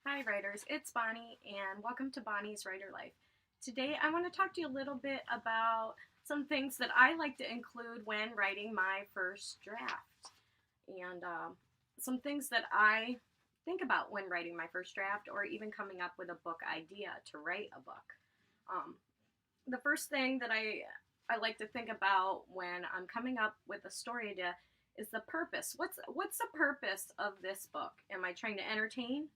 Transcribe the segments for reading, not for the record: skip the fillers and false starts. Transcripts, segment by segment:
Hi writers, it's Bonnie and welcome to Bonnie's Writer Life. Today I want to talk to you a little bit about some things that I like to include when writing my first draft and some things that I think about when writing my first draft or even coming up with a book idea to write a book. Um, the first thing that I like to think about when I'm coming up with a story idea is the purpose. What's the purpose of this book? Am I trying to entertain,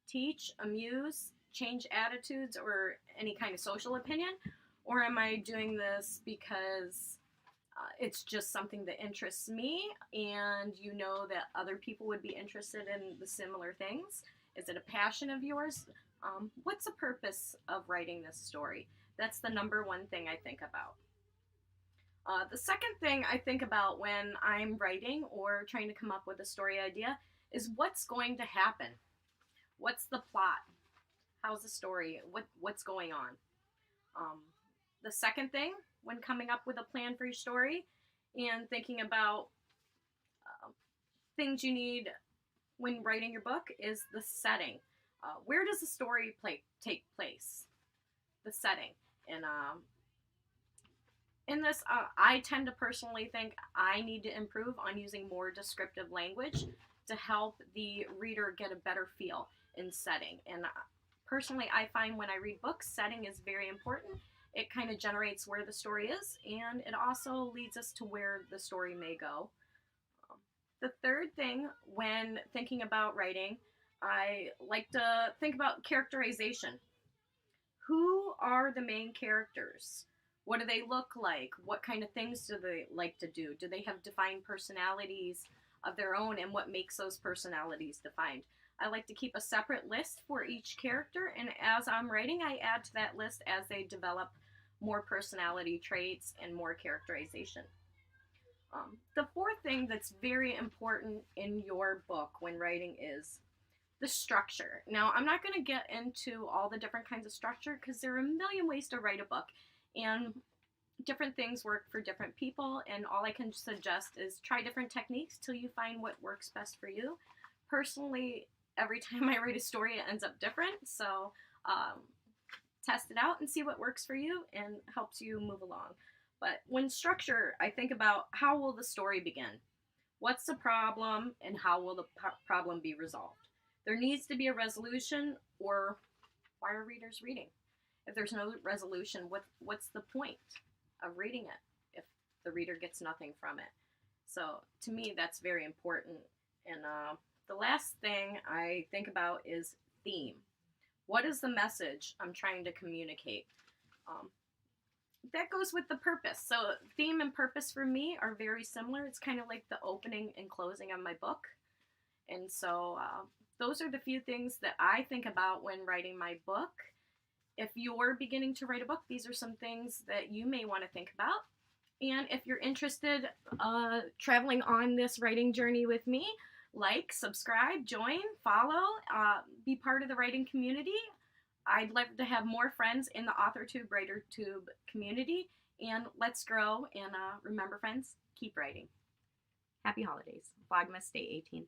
teach, amuse, change attitudes, or any kind of social opinion? Or am I doing this because it's just something that interests me and you know that other people would be interested in the similar things? Is it a passion of yours? What's the purpose of writing this story? That's the number one thing I think about. The second thing I think about when I'm writing or trying to come up with a story idea is what's going to happen. What's the plot? How's the story? What's going on? The second thing when coming up with a plan for your story and thinking about things you need when writing your book is the setting. Where does the story take place? The setting. And in this, I tend to personally think I need to improve on using more descriptive language to help the reader get a better feel in setting. And personally, I find when I read books, setting is very important. It kind of generates where the story is, and it also leads us to where the story may go. The third thing when thinking about writing, I like to think about characterization. Who are the main characters? What do they look like? What kind of things do they like to do? Do they have defined personalities of their own, and what makes those personalities defined? I like to keep a separate list for each character, and as I'm writing, I add to that list as they develop more personality traits and more characterization. The fourth thing that's very important in your book when writing is the structure. Now, I'm not going to get into all the different kinds of structure because there are a million ways to write a book, and different things work for different people, and all I can suggest is try different techniques till you find what works best for you. Personally, every time I write a story, it ends up different, so test it out and see what works for you and helps you move along. But when structure, I think about how will the story begin? What's the problem and how will the problem be resolved? There needs to be a resolution, or why are readers reading? If there's no resolution, what's the point of reading it if the reader gets nothing from it? So to me, that's very important. And the last thing I think about is theme. What is the message I'm trying to communicate? That goes with the purpose. So theme and purpose for me are very similar. It's kind of like the opening and closing of my book. And so those are the few things that I think about when writing my book. If you're beginning to write a book, these are some things that you may want to think about. And if you're interested traveling on this writing journey with me, like, subscribe, join, follow, be part of the writing community. I'd love to have more friends in the AuthorTube, WriterTube community. And let's grow. And remember, friends, keep writing. Happy holidays. Vlogmas Day 18.